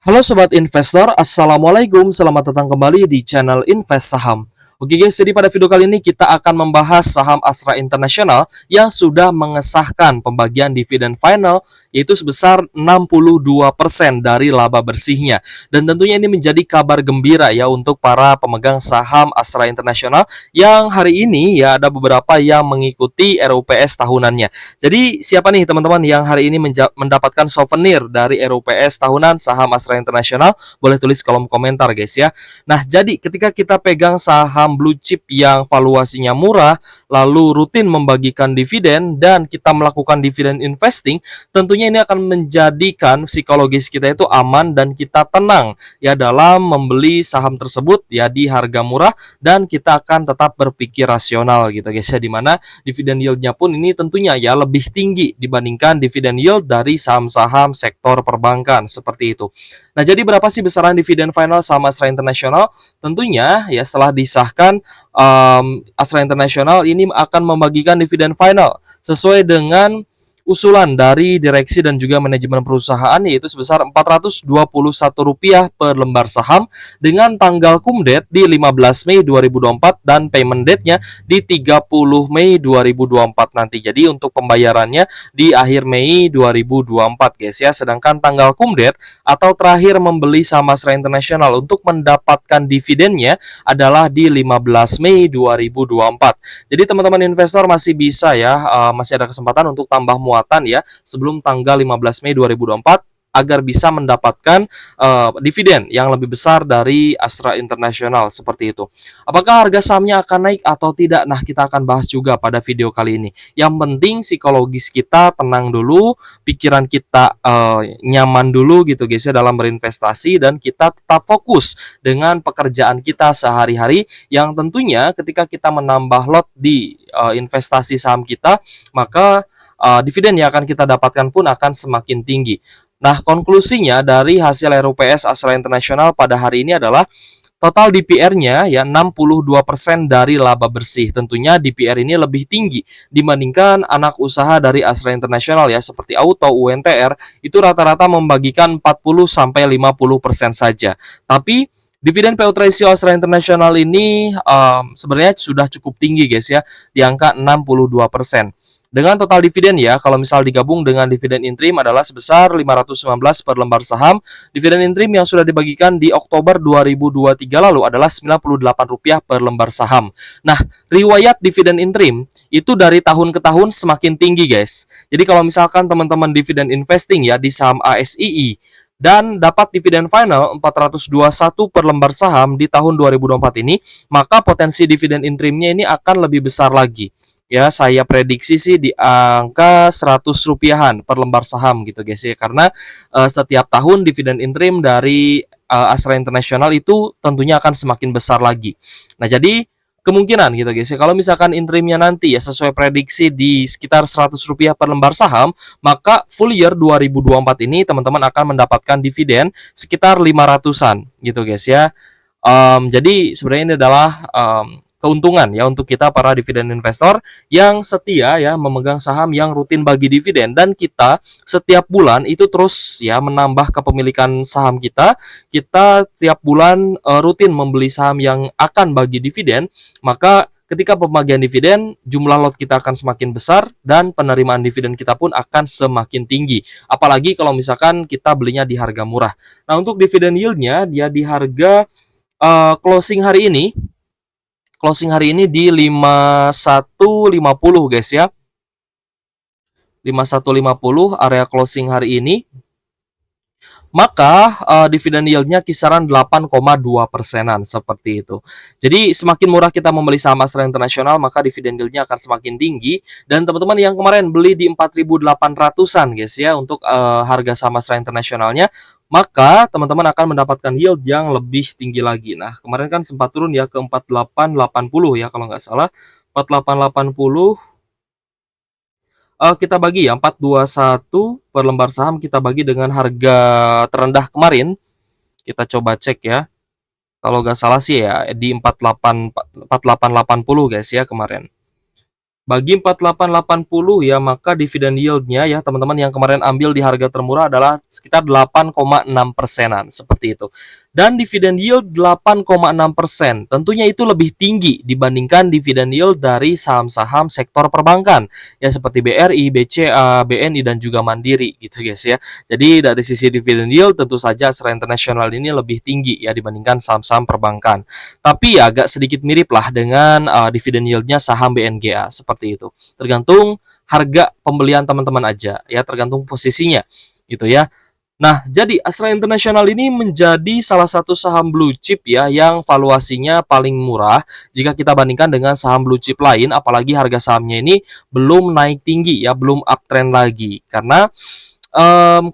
Halo Sobat Investor, Assalamualaikum, selamat datang kembali di channel Invest Saham. Oke guys, jadi pada video kali ini kita akan membahas saham Astra International yang sudah mengesahkan pembagian dividen final yaitu sebesar 62% dari laba bersihnya. Dan tentunya ini menjadi kabar gembira ya untuk para pemegang saham Astra International yang hari ini ya ada beberapa yang mengikuti RUPS tahunannya. Jadi siapa nih teman-teman yang hari ini mendapatkan souvenir dari RUPS tahunan saham Astra International? Boleh tulis kolom komentar guys ya. Nah, jadi ketika kita pegang saham blue chip yang valuasinya murah, lalu rutin membagikan dividen dan kita melakukan dividen investing, tentunya ini akan menjadikan psikologis kita itu aman dan kita tenang ya dalam membeli saham tersebut ya di harga murah, dan kita akan tetap berpikir rasional gitu guys ya, dimana dividen yieldnya pun ini tentunya ya lebih tinggi dibandingkan dividen yield dari saham-saham sektor perbankan seperti itu. Nah, jadi berapa sih besaran dividen final saham Astra International? Tentunya ya setelah disahkan, Astra International ini akan membagikan dividen final sesuai dengan usulan dari direksi dan juga manajemen perusahaan, yaitu sebesar Rp421 per lembar saham dengan tanggal cum date di 15 Mei 2024 dan payment date-nya di 30 Mei 2024 nanti. Jadi untuk pembayarannya di akhir Mei 2024 guys ya. Sedangkan tanggal cum date atau terakhir membeli saham Astra International untuk mendapatkan dividennya adalah di 15 Mei 2024. Jadi teman-teman investor masih bisa ya, masih ada kesempatan untuk tambah muatan ya sebelum tanggal 15 Mei 2024 agar bisa mendapatkan dividen yang lebih besar dari Astra International seperti itu. Apakah harga sahamnya akan naik atau tidak? Nah, kita akan bahas juga pada video kali ini. Yang penting psikologis kita tenang dulu, pikiran kita nyaman dulu gitu guys ya dalam berinvestasi, dan kita tetap fokus dengan pekerjaan kita sehari-hari yang tentunya ketika kita menambah lot di investasi saham kita, maka dividen yang akan kita dapatkan pun akan semakin tinggi. Nah, konklusinya dari hasil RUPS Astra International pada hari ini adalah total DPR-nya ya 62% dari laba bersih. Tentunya DPR ini lebih tinggi dibandingkan anak usaha dari Astra International ya seperti Auto, UNTR, itu rata-rata membagikan 40 sampai 50% saja. Tapi dividen payout ratio Astra International ini sebenarnya sudah cukup tinggi guys ya, di angka 62%. Dengan total dividen ya, kalau misal digabung dengan dividen interim adalah sebesar 519 per lembar saham. Dividen interim yang sudah dibagikan di Oktober 2023 lalu adalah Rp98 per lembar saham. Nah, riwayat dividen interim itu dari tahun ke tahun semakin tinggi guys. Jadi kalau misalkan teman-teman dividen investing ya di saham ASII dan dapat dividen final 421 per lembar saham di tahun 2024 ini, maka potensi dividen interimnya ini akan lebih besar lagi. Ya, saya prediksi sih di angka Rp100 per lembar saham gitu guys ya. Karena setiap tahun dividen interim dari Astra International itu tentunya akan semakin besar lagi. Nah, jadi kemungkinan gitu guys ya, kalau misalkan interimnya nanti ya sesuai prediksi di sekitar Rp100 per lembar saham, maka full year 2024 ini teman-teman akan mendapatkan dividen sekitar 500-an gitu guys ya. Jadi sebenarnya ini adalah keuntungan ya untuk kita para dividen investor yang setia ya memegang saham yang rutin bagi dividen, dan kita setiap bulan itu terus ya menambah kepemilikan saham kita. Kita tiap bulan rutin membeli saham yang akan bagi dividen, maka ketika pembagian dividen jumlah lot kita akan semakin besar dan penerimaan dividen kita pun akan semakin tinggi. Apalagi kalau misalkan kita belinya di harga murah. Nah, untuk dividen yieldnya dia di harga closing hari ini di 5150 guys ya. 5150 area closing hari ini. Maka dividen yieldnya kisaran 8,2%-an seperti itu. Jadi semakin murah kita membeli saham Astra International, maka dividen yieldnya akan semakin tinggi. Dan teman-teman yang kemarin beli di 4.800-an guys ya untuk harga saham Astra Internationalnya, maka teman-teman akan mendapatkan yield yang lebih tinggi lagi. Nah, kemarin kan sempat turun ya ke 4880 ya kalau nggak salah. 4880 kita bagi ya 421 per lembar saham, kita bagi dengan harga terendah kemarin. Kita coba cek ya. Kalau nggak salah sih ya di 4880 guys ya kemarin. Bagi 4880 ya, maka dividen yield-nya ya teman-teman yang kemarin ambil di harga termurah adalah sekitar 8,6%-an seperti itu. Dan dividen yield 8,6%, tentunya itu lebih tinggi dibandingkan dividen yield dari saham-saham sektor perbankan ya seperti BRI, BCA, BNI dan juga Mandiri gitu guys ya. Jadi dari sisi dividen yield tentu saja Astra International ini lebih tinggi ya dibandingkan saham-saham perbankan. Tapi ya agak sedikit mirip lah dengan dividen yield-nya saham BNGA seperti itu. Tergantung harga pembelian teman-teman aja ya, tergantung posisinya gitu ya. Nah, jadi Astra International ini menjadi salah satu saham blue chip ya yang valuasinya paling murah jika kita bandingkan dengan saham blue chip lain, apalagi harga sahamnya ini belum naik tinggi ya, belum uptrend lagi. Karena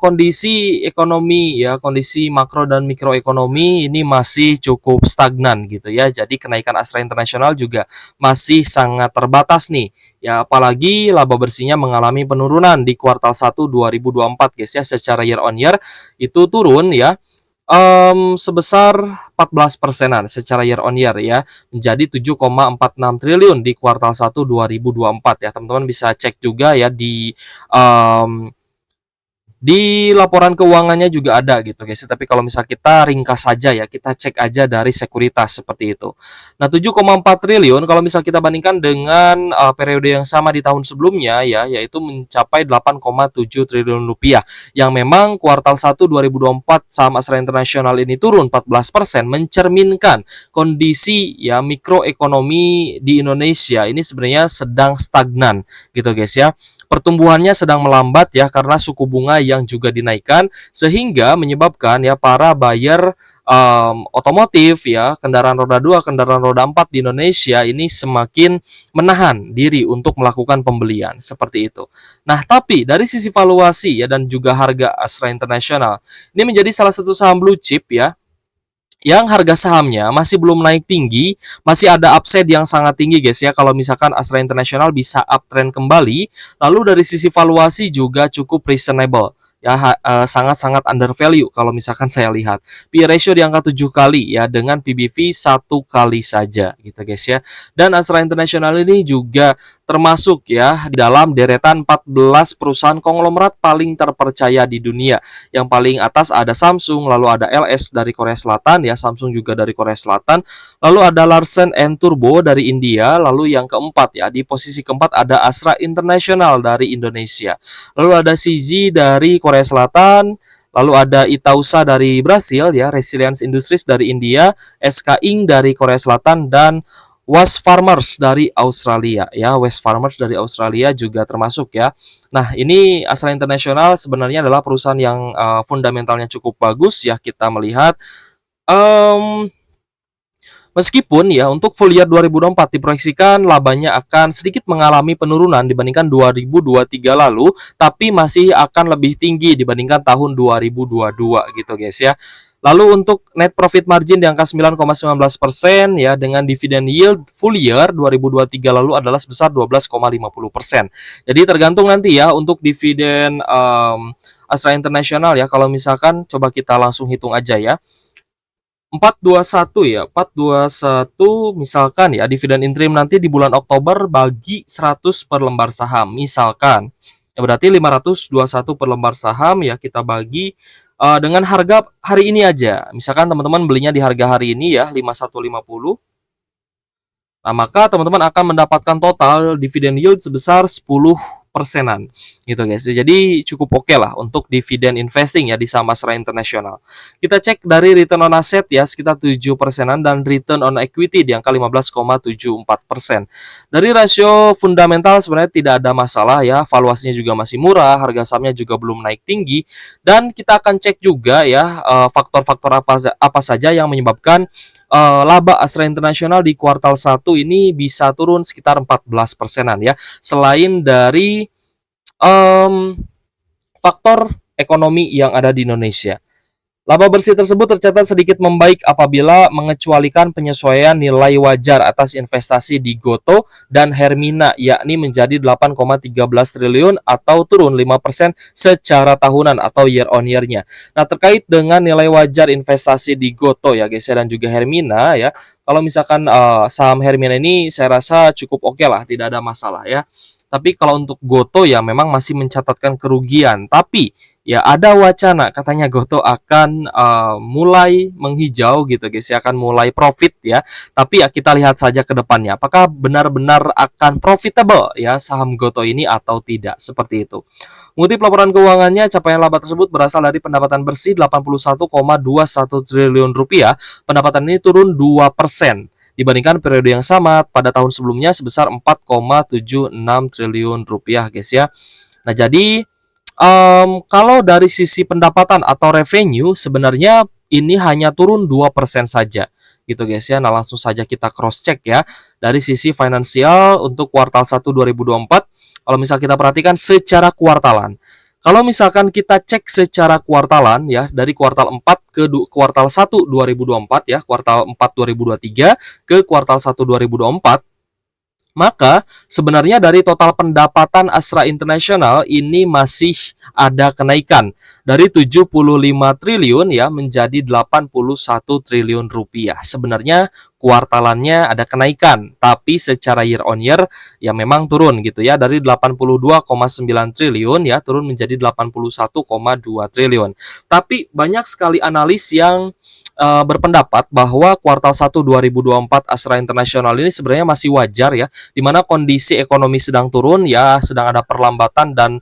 kondisi ekonomi ya, kondisi makro dan mikroekonomi ini masih cukup stagnan gitu ya. Jadi kenaikan Astra International juga masih sangat terbatas nih. Ya, apalagi laba bersihnya mengalami penurunan di kuartal 1 2024 guys ya, secara year on year itu turun ya. Sebesar 14 persenan secara year on year ya, menjadi 7,46 triliun di kuartal 1 2024 ya. Teman-teman bisa cek juga ya di laporan keuangannya juga ada gitu guys. Tapi kalau misal kita ringkas saja ya, kita cek aja dari sekuritas seperti itu. Nah, 7,4 triliun kalau misal kita bandingkan dengan periode yang sama di tahun sebelumnya ya, yaitu mencapai 8,7 triliun rupiah. Yang memang kuartal 1 2024 saham Astra International ini turun 14%, mencerminkan kondisi ya mikroekonomi di Indonesia ini sebenarnya sedang stagnan gitu guys ya. Pertumbuhannya sedang melambat ya karena suku bunga yang juga dinaikkan sehingga menyebabkan ya para buyer otomotif ya, kendaraan roda 2, kendaraan roda 4 di Indonesia ini semakin menahan diri untuk melakukan pembelian seperti itu. Nah, tapi dari sisi valuasi ya dan juga harga Astra International ini menjadi salah satu saham blue chip ya yang harga sahamnya masih belum naik tinggi, masih ada upside yang sangat tinggi guys ya. Kalau misalkan Astra International bisa uptrend kembali, lalu dari sisi valuasi juga cukup reasonable. Ya, sangat-sangat undervalue kalau misalkan saya lihat. P/E ratio di angka 7 kali ya dengan PBV 1 kali saja gitu guys ya. Dan Astra International ini juga termasuk ya di dalam deretan 14 perusahaan konglomerat paling terpercaya di dunia. Yang paling atas ada Samsung, lalu ada LS dari Korea Selatan ya, Samsung juga dari Korea Selatan. Lalu ada Larsen and Turbo dari India, lalu yang keempat ya, di posisi keempat ada Astra International dari Indonesia. Lalu ada CZ dari Korea Selatan, lalu ada Itausa dari Brasil ya, Resilience Industries dari India, SK Ing dari Korea Selatan dan West Farmers dari Australia ya, West Farmers dari Australia juga termasuk ya. Nah, ini Astra International sebenarnya adalah perusahaan yang fundamentalnya cukup bagus ya kita melihat. Um, Meskipun ya untuk full year 2024 diproyeksikan labanya akan sedikit mengalami penurunan dibandingkan 2023 lalu, tapi masih akan lebih tinggi dibandingkan tahun 2022 gitu guys ya. Lalu untuk net profit margin di angka 9,19% ya dengan dividen yield full year 2023 lalu adalah sebesar 12,50%. Jadi tergantung nanti ya untuk dividen Astra International ya. Kalau misalkan coba kita langsung hitung aja ya. 421 ya, 421 misalkan ya dividen interim nanti di bulan Oktober bagi 100 per lembar saham misalkan. Ya berarti 521 per lembar saham ya kita bagi dengan harga hari ini aja. Misalkan teman-teman belinya di harga hari ini ya 5150. Nah, maka teman-teman akan mendapatkan total dividen yield sebesar 10%-an gitu guys. Jadi cukup oke lah untuk dividen investing ya di saham Astra International. Kita cek dari return on asset ya sekitar 7%-an dan return on equity di angka 15,74%. Dari rasio fundamental sebenarnya tidak ada masalah ya, valuasinya juga masih murah, harga sahamnya juga belum naik tinggi dan kita akan cek juga ya faktor-faktor apa saja yang menyebabkan laba Astra International di kuartal 1 ini bisa turun sekitar 14%-an ya. Selain dari faktor ekonomi yang ada di Indonesia. Laba bersih tersebut tercatat sedikit membaik apabila mengecualikan penyesuaian nilai wajar atas investasi di Gotoh dan Hermina, yakni menjadi 8,13 triliun atau turun 5% secara tahunan atau year on year-nya. Nah, terkait dengan nilai wajar investasi di Gotoh ya guys ya, dan juga Hermina ya, kalau misalkan saham Hermina ini saya rasa cukup oke lah, tidak ada masalah ya. Tapi kalau untuk Gotoh ya memang masih mencatatkan kerugian. Tapi ya ada wacana katanya Gotoh akan mulai menghijau gitu guys ya, akan mulai profit ya. Tapi ya kita lihat saja ke depannya apakah benar-benar akan profitable ya saham Gotoh ini atau tidak, seperti itu. Mengutip laporan keuangannya, capaian laba tersebut berasal dari pendapatan bersih 81,21 triliun rupiah. Pendapatan ini turun 2% dibandingkan periode yang sama pada tahun sebelumnya sebesar 4,76 triliun rupiah guys ya. Nah, jadi kalau dari sisi pendapatan atau revenue sebenarnya ini hanya turun 2% saja gitu guys ya. Nah, langsung saja kita cross check ya dari sisi finansial untuk kuartal 1 2024. Kalau misal kita perhatikan secara kuartalan, kalau misalkan kita cek secara kuartalan ya, dari kuartal 4 ke kuartal 1 2024 ya, kuartal 4 2023 ke kuartal 1 2024, maka sebenarnya dari total pendapatan Astra International ini masih ada kenaikan dari 75 triliun ya menjadi 81 triliun rupiah. Sebenarnya kuartalannya ada kenaikan, tapi secara year on year ya memang turun gitu ya, dari 82,9 triliun ya turun menjadi 81,2 triliun. Tapi banyak sekali analis yang berpendapat bahwa kuartal 1 2024 Astra International ini sebenarnya masih wajar ya, di mana kondisi ekonomi sedang turun ya, sedang ada perlambatan dan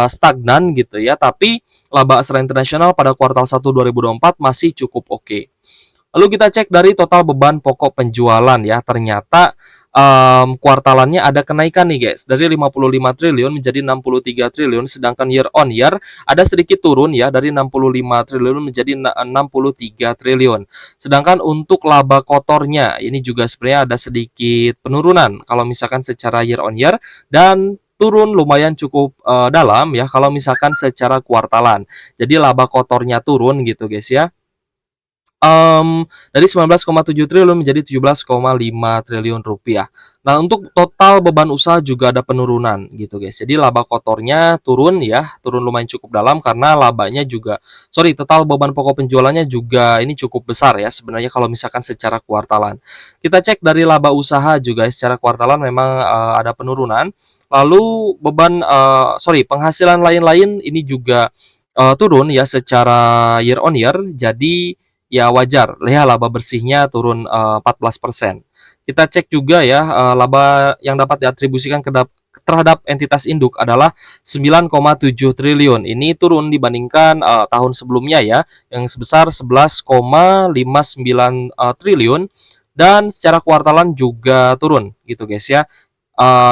stagnan gitu ya, tapi laba Astra International pada kuartal 1 2024 masih cukup oke. Lalu kita cek dari total beban pokok penjualan ya, ternyata kuartalannya ada kenaikan nih guys, dari 55 triliun menjadi 63 triliun, sedangkan year on year ada sedikit turun ya, dari 65 triliun menjadi 63 triliun. Sedangkan untuk laba kotornya ini juga sebenarnya ada sedikit penurunan kalau misalkan secara year on year, dan turun lumayan cukup dalam ya kalau misalkan secara kuartalan. Jadi laba kotornya turun gitu guys ya. Dari 19,7 triliun menjadi 17,5 triliun rupiah. Nah, untuk total beban usaha juga ada penurunan gitu guys. Jadi laba kotornya turun ya, turun lumayan cukup dalam karena labanya juga, total beban pokok penjualannya juga ini cukup besar ya sebenarnya kalau misalkan secara kuartalan. Kita cek dari laba usaha juga secara kuartalan memang ada penurunan. Lalu penghasilan lain-lain ini juga turun ya secara year on year. Jadi ya wajar ya laba bersihnya turun 14%. Kita cek juga ya laba yang dapat diatribusikan terhadap entitas induk adalah 9,7 triliun. Ini turun dibandingkan tahun sebelumnya ya, yang sebesar 11,59 triliun, dan secara kuartalan juga turun gitu guys ya.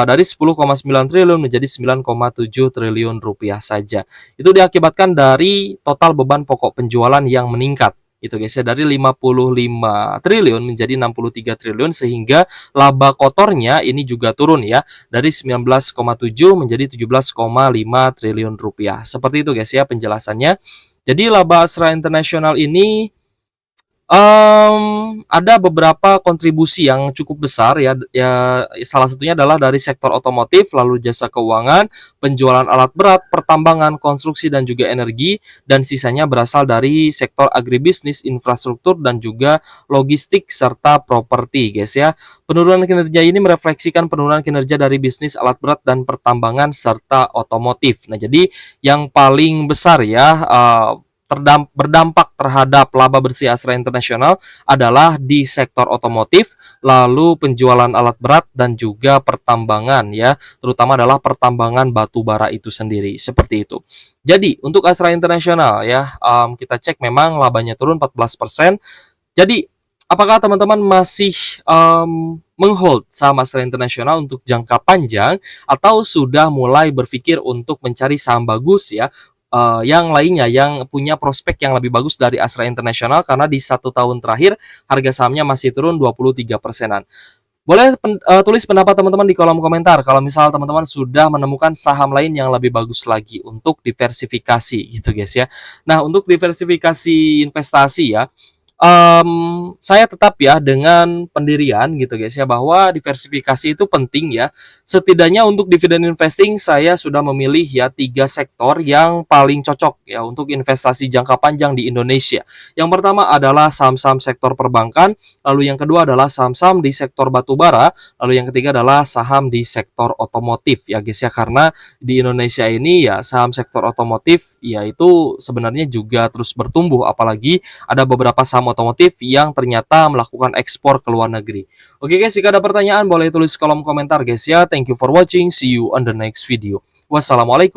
Dari 10,9 triliun menjadi 9,7 triliun rupiah saja. Itu diakibatkan dari total beban pokok penjualan yang meningkat gitu guys ya, dari 55 triliun menjadi 63 triliun, sehingga laba kotornya ini juga turun ya, dari 19,7 menjadi 17,5 triliun rupiah. Seperti itu guys ya penjelasannya. Jadi laba Astra International ini ada beberapa kontribusi yang cukup besar ya, salah satunya adalah dari sektor otomotif, lalu jasa keuangan, penjualan alat berat, pertambangan, konstruksi dan juga energi, dan sisanya berasal dari sektor agribisnis, infrastruktur dan juga logistik serta properti guys ya. Penurunan kinerja ini merefleksikan penurunan kinerja dari bisnis alat berat dan pertambangan serta otomotif. Nah, jadi yang paling besar ya berdampak terhadap laba bersih Astra International adalah di sektor otomotif, lalu penjualan alat berat dan juga pertambangan ya, terutama adalah pertambangan batu bara itu sendiri, seperti itu. Jadi untuk Astra International ya, kita cek memang labanya turun 14%. Jadi apakah teman-teman masih menghold saham Astra International untuk jangka panjang, atau sudah mulai berpikir untuk mencari saham bagus ya, yang lainnya yang punya prospek yang lebih bagus dari Astra International, karena di 1 tahun terakhir harga sahamnya masih turun 23%-an. Boleh tulis pendapat teman-teman di kolom komentar kalau misal teman-teman sudah menemukan saham lain yang lebih bagus lagi untuk diversifikasi gitu guys ya. Nah, untuk diversifikasi investasi ya, saya tetap ya dengan pendirian gitu guys ya, bahwa diversifikasi itu penting ya. Setidaknya untuk dividen investing saya sudah memilih ya 3 sektor yang paling cocok ya untuk investasi jangka panjang di Indonesia. Yang pertama adalah saham-saham sektor perbankan, lalu yang kedua adalah saham-saham di sektor batubara, lalu yang ketiga adalah saham di sektor otomotif ya guys ya. Karena di Indonesia ini ya saham sektor otomotif ya itu sebenarnya juga terus bertumbuh, apalagi ada beberapa saham otomotif yang ternyata melakukan ekspor ke luar negeri. Oke guys, jika ada pertanyaan boleh tulis kolom komentar guys ya. Thank you for watching. See you on the next video. Wassalamualaikum.